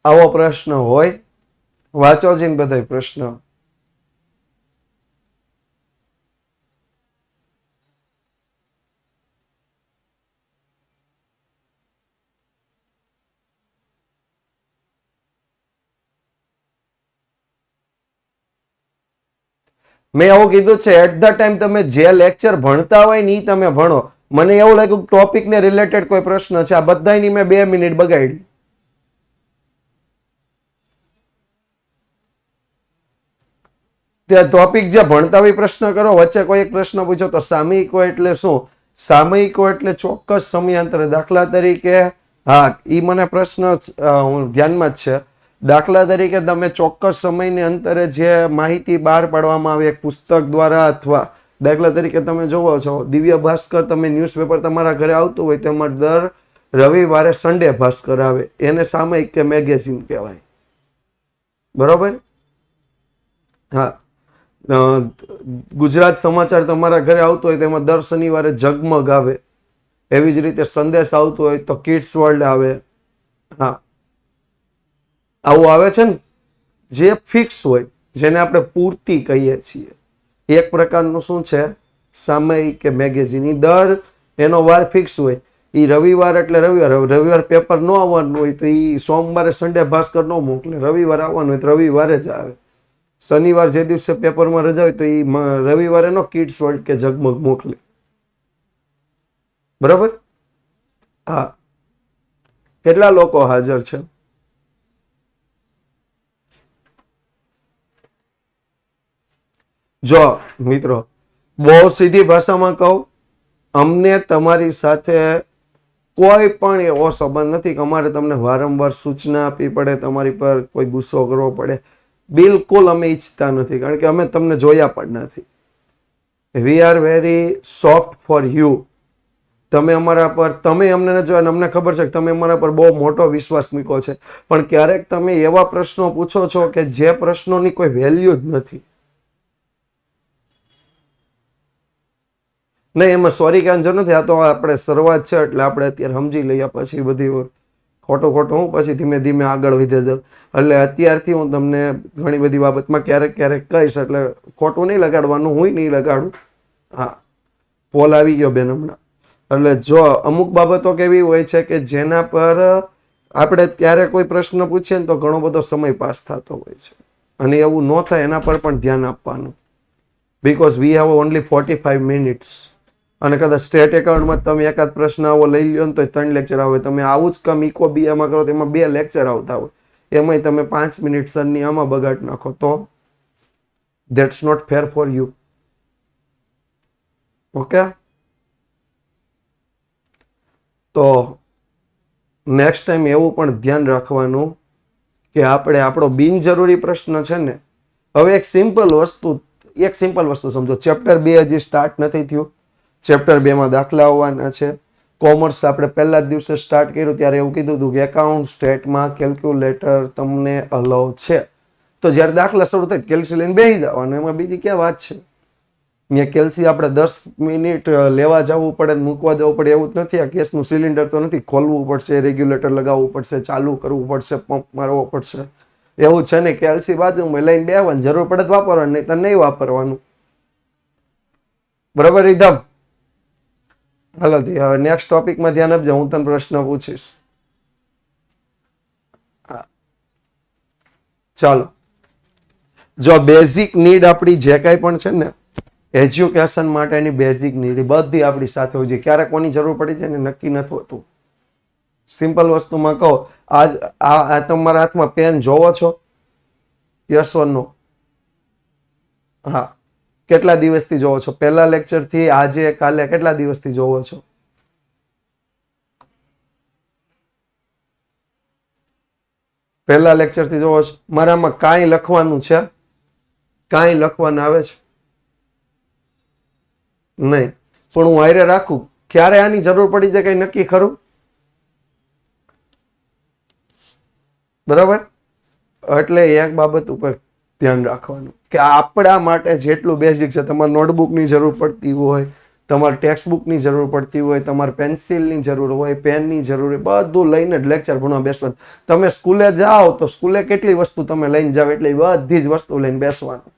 આવો પ્રશ્ન હોય વાંચો છે ને બધા પ્રશ્ન. મેં એવું કીધું છે એટ ધ ટાઈમ તમે જે લેક્ચર ભણતા હોય ને એ તમે ભણો. મને એવું લાગ્યું ટોપિકને રિલેટેડ કોઈ પ્રશ્ન છે. આ બધાની મેં 2 મિનિટ બગાડી. તે ટોપિક જે ભણતા હોય પ્રશ્ન કરો, વચ્ચે કોઈ એક પ્રશ્ન પૂછો તો સામયિકો એટલે શું? સામયિકો એટલે ચોક્કસ સમયાંતરે. દાખલા તરીકે ઈ મને પ્રશ્ન હું ધ્યાનમાં જ છે. દાખલા તરીકે તમે ચોક્કસ સમયની અંતરે જે માહિતી બહાર પાડવામાં આવે એક પુસ્તક દ્વારા, અથવા દાખલા તરીકે તમે જોવો છો દિવ્ય ભાસ્કર, તમે ન્યૂઝપેપર તમારા ઘરે આવતું હોય તેમાં દર રવિવારે સન્ડે ભાસ્કર આવે, એને સામયિક કે મેગેઝિન કહેવાય. બરોબર? ગુજરાત સમાચાર તમારા ઘરે આવતો હોય તેમાં દર શનિવારે ઝગમગ આવે. એવી જ રીતે સંદેશ આવતો હોય તો કિડ્સ વર્લ્ડ આવે. આવું આવે છે ને, જે ફિક્સ હોય, જેને આપણે પૂર્તિ કહીએ છીએ. એક પ્રકારનું શું છે? સામયિક કે મેગેઝિન. દર એનો વાર ફિક્સ હોય. એ રવિવાર એટલે રવિવાર પેપર ન આવવાનું હોય તો એ સોમવારે સન્ડે ભાસ્કર ન મોકલે. રવિવારે આવવાનું હોય તો રવિવારે જ આવે. શનિવાર જે દિવસે પેપરમાં રજા હોય તો એ રવિવારે નો કિડ્સ વર્લ્ડ કે ઝગમગ મોકલે. બરાબર? કેટલા લોકો હાજર છે? જો મિત્રો, બહુ સીધી ભાષામાં કહું, અમને તમારી સાથે કોઈ પણ એવો સંબંધ નથી કે અમારે તમને વારંવાર સૂચના આપવી પડે, તમારી પર કોઈ ગુસ્સો કરવો પડે. બિલકુલ અમે ઈચ્છતા નથી, કારણ કે અમે તમને જોયા પણ નથી. We are very soft for you. તમે અમારા પર, તમે અમને જોયા, અમને ખબર છે કે તમે અમારા પર બહુ મોટો વિશ્વાસ મૂક્યો છે, પણ ક્યારેક તમે એવા પ્રશ્નો પૂછો છો કે જે પ્રશ્નોની કોઈ વેલ્યુ જ નથી. નહીં, એમાં સોરી કહેવાની જરૂર નથી. આ તો આપણે શરૂઆત છે એટલે આપણે અત્યારે સમજી લઈએ, પછી બધી ખોટું હું પછી ધીમે ધીમે આગળ વધે જાઉં. એટલે અત્યારથી હું તમને ઘણી બધી બાબતમાં ક્યારેક કહીશ, એટલે ખોટું નહીં લગાડવાનું, હું નહીં લગાડું. પોલ આવી ગયો બેન હમણાં. એટલે જો અમુક બાબતો કેવી હોય છે કે જેના પર આપણે ત્યારે કોઈ પ્રશ્ન પૂછીએ ને તો ઘણો બધો સમય પાસ થતો હોય છે, અને એવું ન થાય એના પર પણ ધ્યાન આપવાનું. Because we have only 45 minutes. અને કદાચ સ્ટેટ એકાઉન્ટમાં તમે એકાદ પ્રશ્ન આવો લઈ લ્યો ને તો 3 લેક્ચર આવે. તમે આવું જ કામ ઇકો બીએમાં કરો તો એમાં 2 લેક્ચર આવતા હોય, એમાંય તમે 5 મિનિટ સરની આમાં બગાડ નાખો, તો that's not fair for you. Okay? તો નેક્સ્ટ ટાઈમ એવું પણ ધ્યાન રાખવાનું કે આપણે આપણો બિનજરૂરી પ્રશ્ન છે ને, હવે એક સિમ્પલ વસ્તુ સમજો. ચેપ્ટર 2 હજી સ્ટાર્ટ નથી થયું. ચેપ્ટર 2 માં દાખલા આવવાના છે. કોમર્સ આપણે પહેલા જ દિવસે સ્ટાર્ટ કર્યું ત્યારે એવું કીધું હતું કે એકાઉન્ટ સ્ટેટમાં કેલ્ક્યુલેટર તમને અલાઉ છે. તો જ્યારે દાખલા શરૂ થાય કેલ્સી લઈને બેસી જવાનું, એમાં બીજી ક્યાં વાત છે? અહીંયા કેલ્સી આપણે 10 મિનિટ લેવા જવું પડે, મૂકવા જવું પડે એવું જ નથી. આ ગેસનું સિલિન્ડર તો નથી, ખોલવું પડશે, રેગ્યુલેટર લગાવવું પડશે, ચાલુ કરવું પડશે, પંપ મારવો પડશે. એવું છે ને, કેલ્સી બાજુમાં લઈને બેસવાનું, જરૂર પડે તો વાપરવાનું, નહીં તો નહીં વાપરવાનું. બરાબર રીધમ? હાલો, હવે નેક્સ્ટ ટોપિકમાં ધ્યાન આપજો, હું તને પ્રશ્ન પૂછીશ. ચાલો, જો બેઝિક નીડ આપણી જે કાંઈ પણ છે ને, એજ્યુકેશન માટેની બેઝિક નીડ બધી આપણી સાથે હોય છે. ક્યારે કોની જરૂર પડી છે ને નક્કી નથી હોતું. સિમ્પલ વસ્તુમાં કહો, આ તમારા હાથમાં પેન જોવો છો? યસ ઓર નો? કેટલા દિવસથી જોવો છો? પહેલા લેક્ચરથી આજે કાલે કેટલા દિવસથી જોવો છો? પહેલા લેક્ચરથી જોવો છો. મારામાં કાંઈ લખવાનું છે? કાંઈ લખવાનું આવે છે? નહીં. પણ હું હારે રાખું, ક્યારે આની જરૂર પડી જાય કઈ નક્કી ખરું? બરાબર? એટલે એક બાબત ઉપર ધ્યાન રાખવાનું કે આપણા માટે જેટલું બેઝિક છે, તમારે નોટબુકની જરૂર પડતી હોય, તમારે ટેક્સ્ટબુકની જરૂર પડતી હોય, તમારે પેન્સિલની જરૂર હોય, પેનની જરૂર હોય, બધું લઈને જ લેક્ચર ભણવા બેસવાનું. તમે સ્કૂલે જાઓ તો સ્કૂલે કેટલી વસ્તુ તમે લઈને જાઓ એટલે બધી જ વસ્તુ લઈને બેસવાનું.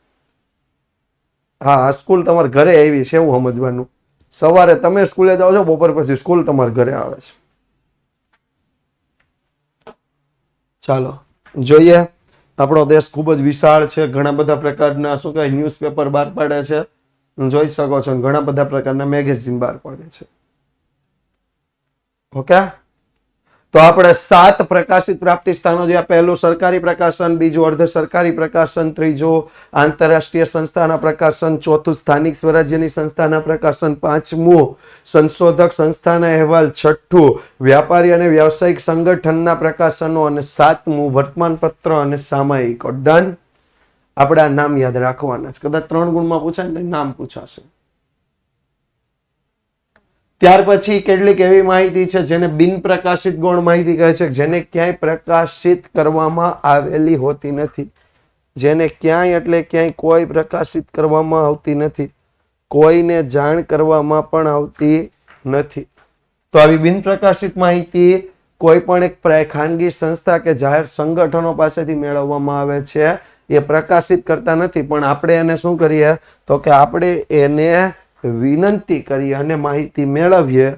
સ્કૂલ તમારા ઘરે આવી છે એવું સમજવાનું. સવારે તમે સ્કૂલે જાઓ છો, બપોર પછી સ્કૂલ તમારા ઘરે આવે છે. ચાલો જોઈએ. આપણો દેશ ખૂબ જ વિશાળ છે, ઘણા બધા પ્રકારના શું કહેવાય ન્યૂઝપેપર બહાર પાડે છે, જોઈ શકો છો. ઘણા બધા પ્રકારના મેગેઝિન બહાર પાડે છે. ઓકે, તો આપણે 7 પ્રકાશિત પ્રાપ્તિ સ્થાનો જોયા. પહેલું સરકારી પ્રકાશન, બીજું અર્ધ સરકારી પ્રકાશન, ત્રીજું આંતરરાષ્ટ્રીય સંસ્થાના પ્રકાશન, ચોથું સ્થાનિક સ્વરાજ્યની સંસ્થાના પ્રકાશન, પાંચમું સંશોધક સંસ્થાના અહેવાલ, છઠ્ઠું વ્યાપારી અને વ્યવસાયિક સંગઠનના પ્રકાશનો અને સાતમું વર્તમાનપત્ર અને સામાયિકો. ડન. આપણે આ નામ યાદ રાખવાના છે. કદાચ 3 ગુણમાં પૂછાય ને નામ પૂછાશે. ત્યાર પછી કેટલીક એવી માહિતી છે જેને બિન પ્રકાશિત ગૌણ માહિતી કહે છે, જેને ક્યાંય પ્રકાશિત કરવામાં આવેલી હોતી નથી. જેને ક્યાંય એટલે ક્યાંય કોઈ પ્રકાશિત કરવામાં આવતી નથી, કોઈને જાણ કરવામાં પણ આવતી નથી. તો આવી બિન પ્રકાશિત માહિતી કોઈ પણ એક ખાનગી સંસ્થા કે જાહેર સંગઠનો પાસેથી મેળવવામાં આવે છે. એ પ્રકાશિત કરતા નથી, પણ આપણે એને શું કરીએ તો કે આપણે એને વિનંતી કરીએ અને માહિતી મેળવીએ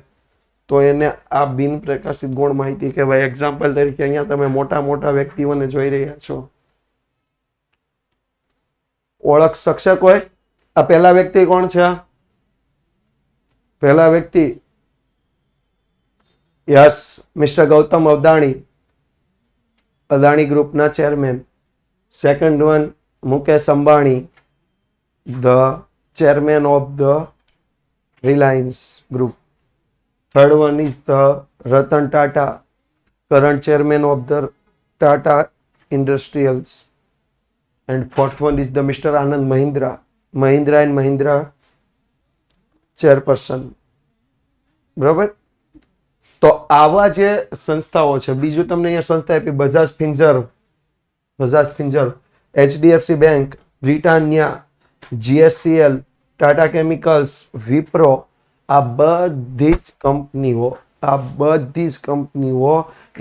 તો એને આ બિન પ્રકાશિત ગૌણ માહિતી કહેવાય. એક્ઝામ્પલ તરીકે અહીંયા તમે મોટા મોટા વ્યક્તિઓને જોઈ રહ્યા છો. ઓળખ શકશે કોઈ? આ પહેલા વ્યક્તિ કોણ છે? પહેલા વ્યક્તિ યસ, મિસ્ટર ગૌતમ અદાણી, અદાણી ગ્રુપના chairman. Second one Mukesh Ambani, the chairman of the Reliance Group. Third one is the Ratan Tata, current chairman of the Tata Industrials. And fourth one is the Mr. Anand Mahindra, Mahindra and Mahindra chairperson. બરાબર? તો આવા જે સંસ્થાઓ છે. બીજું તમને અહીંયા સંસ્થા આપી Bajaj Finserv, HDFC Bank, Britannia, GSCL, Tata Chemicals, Wipro, આ બધી જ કંપનીઓ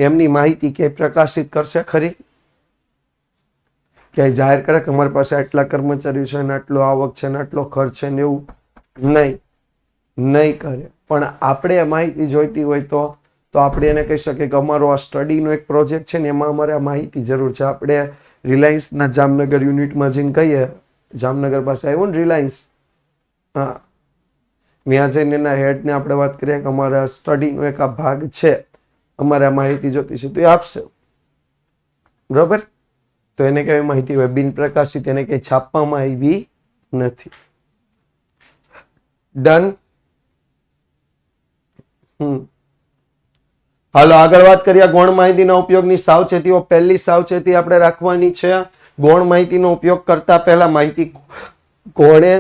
એમની માહિતી ક્યાંય પ્રકાશિત કરશે ખરી? ક્યાંય જાહેર કરે કે અમારી પાસે આટલા કર્મચારીઓ છે ને આટલો આવક છે ને આટલો ખર્ચ છે ને એવું? નહીં કરે. પણ આપણે માહિતી જોઈતી હોય તો આપણે એને કહી શકીએ કે અમારો આ સ્ટડીનો એક પ્રોજેક્ટ છે ને એમાં અમારે આ માહિતી જરૂર છે. આપણે રિલાયન્સના જામનગર યુનિટમાં જઈને કહીએ, જામનગર પાસે આવ્યું ને રિલાયન્સ, હા, ત્યાં જઈને એના હેડને આપણે વાત કરીએ કે અમારા સ્ટડીનો એક આ ભાગ છે, અમારે આ માહિતી જોતી છે, તો એ આપશે. બરોબર? તો એને કેવી માહિતી હોય? બિન પ્રકાશિત, એને કઈ છાપવામાં આવી નથી. ડન. હાલો આગળ વાત કરીએ ગૌણ માહિતીના ઉપયોગની સાવચેતીઓ. પહેલી સાવચેતી આપણે રાખવાની છે, ગૌણ માહિતીનો ઉપયોગ કરતા પહેલા માહિતી કોણે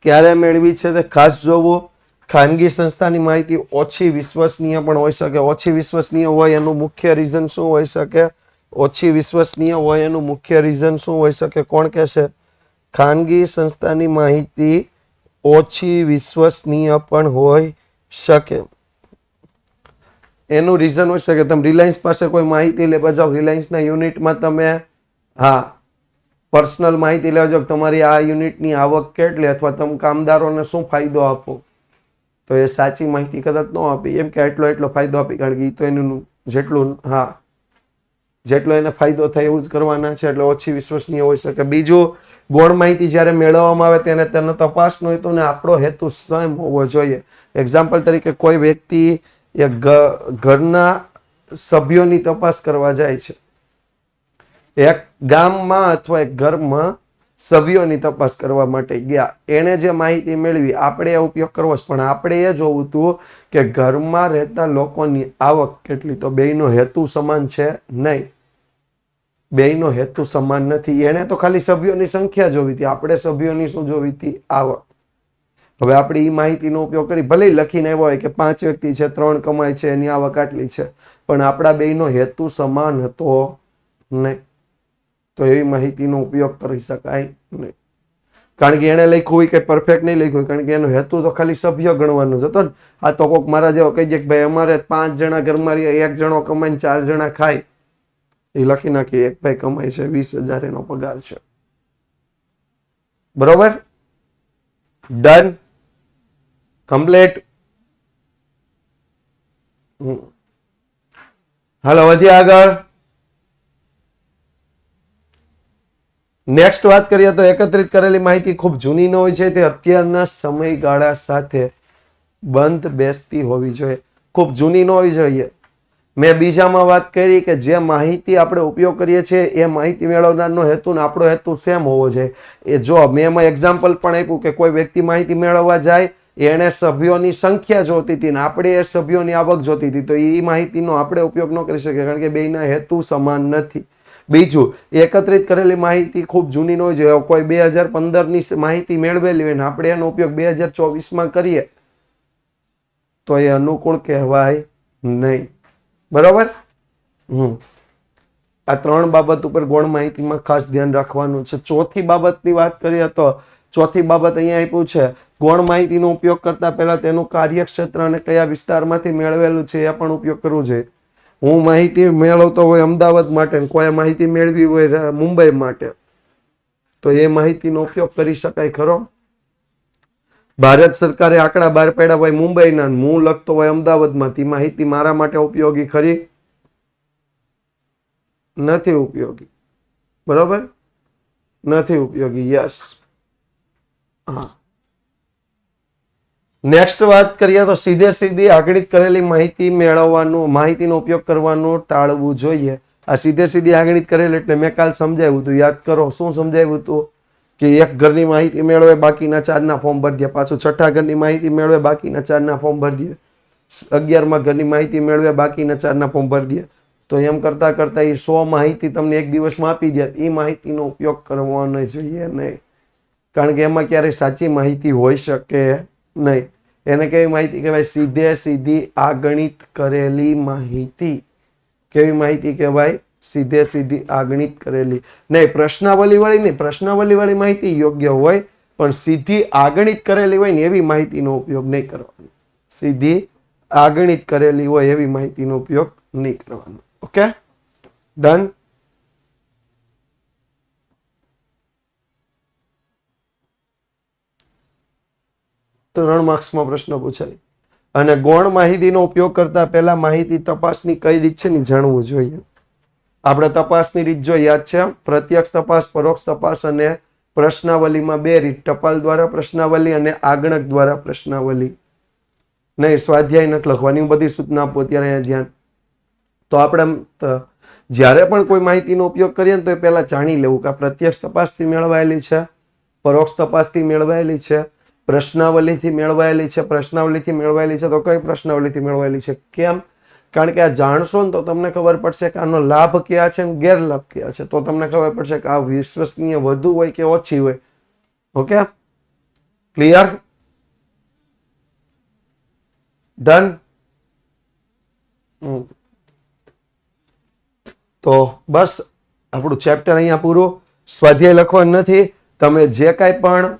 ક્યારે મેળવી છે તે ખાસ જોવું. ખાનગી સંસ્થાની માહિતી ઓછી વિશ્વસનીય પણ હોઈ શકે. ઓછી વિશ્વસનીય હોય એનું મુખ્ય રીઝન શું હોઈ શકે? ઓછી વિશ્વસનીય હોય એનું મુખ્ય રીઝન શું હોઈ શકે? કોણ કહેશે? ખાનગી સંસ્થાની માહિતી ઓછી વિશ્વસનીય પણ હોઈ શકે. એનું રીઝન હોઈ શકે તમે રિલાયન્સ પાસે કોઈ માહિતી લેવા જાઓ, રિલાયન્સના યુનિટમાં તમે પર્સનલ માહિતી લેવા જાઓ, તમારી આ યુનિટની આવક કેટલી અથવા તમે કામદારોને શું ફાયદો આપો, તો એ સાચી માહિતી કદાચ ન આપી, એમ કે એટલો ફાયદો આપી, કારણ કે એ તો એનું જેટલો એને ફાયદો થાય એવું જ કરવાના છે, એટલે ઓછી વિશ્વસનીય હોઈ શકે. બીજું, ગૌણ માહિતી જ્યારે મેળવવામાં આવે તેને તેનો તપાસનો હેતુ ને આપણો હેતુ સેમ હોવો જોઈએ. એક્ઝામ્પલ તરીકે કોઈ વ્યક્તિ એ ઘરના સભ્યોની તપાસ કરવા જાય છે, એક ગામમાં અથવા એક ઘરમાં સભ્યોની તપાસ કરવા માટે ગયા, એને જે માહિતી મેળવી આપણે એ ઉપયોગ કરવો છે, પણ આપણે એ જોવું હતું કે ઘરમાં રહેતા લોકોની આવક કેટલી. તો બેયનો હેતુ સમાન છે નહીં, બેયનો હેતુ સમાન નથી. એને તો ખાલી સભ્યોની સંખ્યા જોવી હતી, આપણે સભ્યોની શું જોવી હતી? આવક. હવે આપણે એ માહિતીનો ઉપયોગ કરી, ભલે લખીને આવ્યો હોય કે 5 વ્યક્તિ છે, 3 કમાય છે, એની આવક આટલી છે, પણ આપણા બેયનો હેતુ સમાન હતો નહીં, તો એવી માહિતીનો ઉપયોગ કરી શકાય નહીં. કારણ કે એને લખ્યું હોય કે પરફેક્ટ નહીં લખ્યું હોય, કારણ કે એનો હેતુ તો ખાલી સભ્ય ગણવાનો જ હતો ને. આ તો કોઈક મારા જેવો કહી દે કે ભાઈ અમારે 5 જણા ઘરમાં રહીએ, 1 જણો કમાઈને 4 જણા ખાય, એ લખી નાખીએ એક ભાઈ કમાય છે 20,000 એનો પગાર છે. બરોબર? ડન. કમ્પ્લીટ. હાલો વધીએ આગળ. નેક્સ્ટ વાત કરીએ તો એકત્રિત કરેલી માહિતી ખૂબ જૂની ન હોય છે, તે અત્યારના સમયગાળા સાથે બંધ બેસતી હોવી જોઈએ. ખૂબ જૂની ન હોવી જોઈએ. મેં બીજામાં વાત કરી કે જે માહિતી આપણે ઉપયોગ કરીએ છીએ એ માહિતી મેળવનારનો હેતુ ને આપણો હેતુ સેમ હોવો જોઈએ. એ જો મેં એમાં એક્ઝામ્પલ પણ આપ્યું કે કોઈ વ્યક્તિ માહિતી મેળવવા જાય, એને સભ્યોની સંખ્યા જોતી હતી ને આપણે એ સભ્યોની આવક જોતી હતી, તો એ માહિતીનો આપણે ઉપયોગ ન કરી શકીએ કારણ કે બેયના હેતુ સમાન નથી. બીજું, એકત્રિત કરેલી માહિતી ખૂબ જૂની ન હોય જોઈએ. કોઈ 2015ની માહિતી મેળવેલી હોય ને આપણે એનો ઉપયોગ 2024માં કરીએ તો એ અનુકૂળ કહેવાય નહીં. બરોબર. આ 3 બાબત ઉપર ગૌણ માહિતીમાં ખાસ ધ્યાન રાખવાનું છે. ચોથી બાબતની વાત કરીએ તો ચોથી બાબત અહીંયા આપ્યું છે, ગૌણ માહિતીનો ઉપયોગ કરતા પહેલા તેનું કાર્યક્ષેત્ર અને કયા વિસ્તારમાંથી મેળવેલું છે એ પણ ઉપયોગ કરવો જોઈએ. હું માહિતી મેળવતો હોય અમદાવાદ માટે, કોઈ માહિતી મેળવી હોય મુંબઈ માટે, તો એ માહિતીનો ઉપયોગ કરી શકાય ખરો? ભારત સરકારે આંકડા બહાર પાડ્યા હોય મુંબઈના, હું લખતો હોય અમદાવાદમાંથી, માહિતી મારા માટે ઉપયોગી ખરી? નથી ઉપયોગી. બરોબર, નથી ઉપયોગી. યસ. હા. નેક્સ્ટ વાત કરીએ તો સીધી આગળિત કરેલી માહિતી માહિતીનો ઉપયોગ કરવાનું ટાળવું જોઈએ. આ સીધી આગળિત કરેલી એટલે મેં કાલ સમજાવ્યું હતું, યાદ કરો. શું સમજાવ્યું હતું? કે એક ઘરની માહિતી મેળવે, બાકીના 4ના ફોર્મ ભરી દે. પાછું 6ઠા ઘરની માહિતી મેળવે, બાકીના 4ના ફોર્મ ભરી દે. 11મા ઘરની માહિતી મેળવે, બાકીના 4ના ફોર્મ ભરી દે. તો એમ કરતા કરતા એ 100 માહિતી તમને એક દિવસમાં આપી દે, એ માહિતીનો ઉપયોગ કરવાનો જોઈએ નહીં, કારણ કે એમાં ક્યારેય સાચી માહિતી હોઈ શકે નહીં. એને કેવી માહિતી કહેવાય? સીધી આગણિત કરેલી માહિતી. કેવી માહિતી કહેવાય? સીધી આગણિત કરેલી. નહીં, પ્રશ્નાવલી વાળી નહીં. પ્રશ્નાવલી વાળી માહિતી યોગ્ય હોય, પણ સીધી આગણિત કરેલી હોય ને એવી માહિતીનો ઉપયોગ નહીં કરવાનો. સીધી આગણિત કરેલી હોય એવી માહિતીનો ઉપયોગ નહીં કરવાનો. Okay, done. ત્રણ માર્ક્સમાં પ્રશ્ન પૂછાય. અને ગૌણ માહિતીનો ઉપયોગ કરતા પહેલા માહિતી તપાસની કઈ રીત છે ને જાણવું જોઈએ. આપણે તપાસની રીત જો યાદ છે, પ્રત્યક્ષ તપાસ, પરોક્ષ તપાસ અને પ્રશ્નાવલીમાં 2 રીત, ટપાલ દ્વારા પ્રશ્નાવલી અને આગણક દ્વારા પ્રશ્નાવલી. નહીં, સ્વાધ્યાય નથી લખવાની, બધી સૂચના આપો ત્યારે ધ્યાન. તો આપણે જ્યારે પણ કોઈ માહિતીનો ઉપયોગ કરીએ ને તો એ પહેલા જાણી લેવું કે આ પ્રત્યક્ષ તપાસથી મેળવાયેલી છે, પરોક્ષ તપાસથી મેળવાયેલી છે, પ્રશ્નાવલીથી મેળવાયેલી છે. પ્રશ્નાવલીથી મેળવાયેલી છે તો કઈ પ્રશ્નાવલીથી મેળવાયેલી છે? કેમ? કારણ કે આ જાણશો ને તો તમને ખબર પડશે કે આનો લાભ ક્યાં છે અને ગેરલાભ ક્યાં છે. તો તમને ખબર પડશે કે આ વિશ્વસનીય વધુ હોય કે ઓછી હોય. Okay, clear? ડન. તો બસ આપણું ચેપ્ટર અહીંયા પૂરું. સ્વાધ્યાય લખવાનું નથી. તમે જે કાંઈ પણ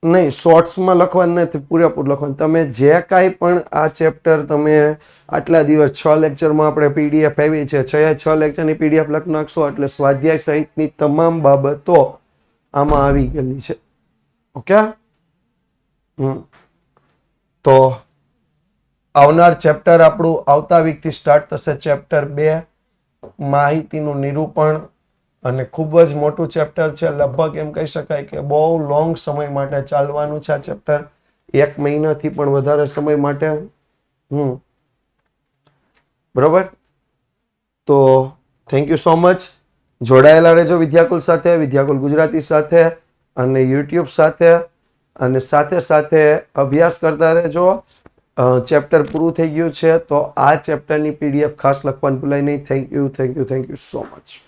નહીં, શોર્ટ્સમાં લખવાનું નથી, પૂરેપૂરું લખવાનું. તમે જે કાંઈ પણ આ ચેપ્ટર તમે આટલા દિવસ 6 લેક્ચરમાં આપણે પીડીએફ આવી છે, 6 લેક્ચરની પીડીએફ લખી નાખશો એટલે સ્વાધ્યાય સહિતની તમામ બાબતો આમાં આવી ગયેલી છે. ઓકે, તો આવનાર ચેપ્ટર આપણું આવતા વીકથી સ્ટાર્ટ થશે. ચેપ્ટર 2, માહિતીનું નિરૂપણ. અને ખૂબ જ મોટું ચેપ્ટર છે. લગભગ એમ કહી શકાય કે બહુ લોંગ સમય માટે ચાલવાનું છે આ ચેપ્ટર, 1 મહિનાથી પણ વધારે સમય માટે. બરોબર. તો થેન્ક યુ સો મચ. જોડાયેલા રહેજો વિદ્યાકુલ સાથે, વિદ્યાકુલ ગુજરાતી સાથે અને યુટ્યુબ સાથે, અને સાથે સાથે અભ્યાસ કરતા રહેજો. ચેપ્ટર પૂરું થઈ ગયું છે તો આ ચેપ્ટરની પીડીએફ ખાસ લખવાનું ભૂલાય નહીં. Thank you so much.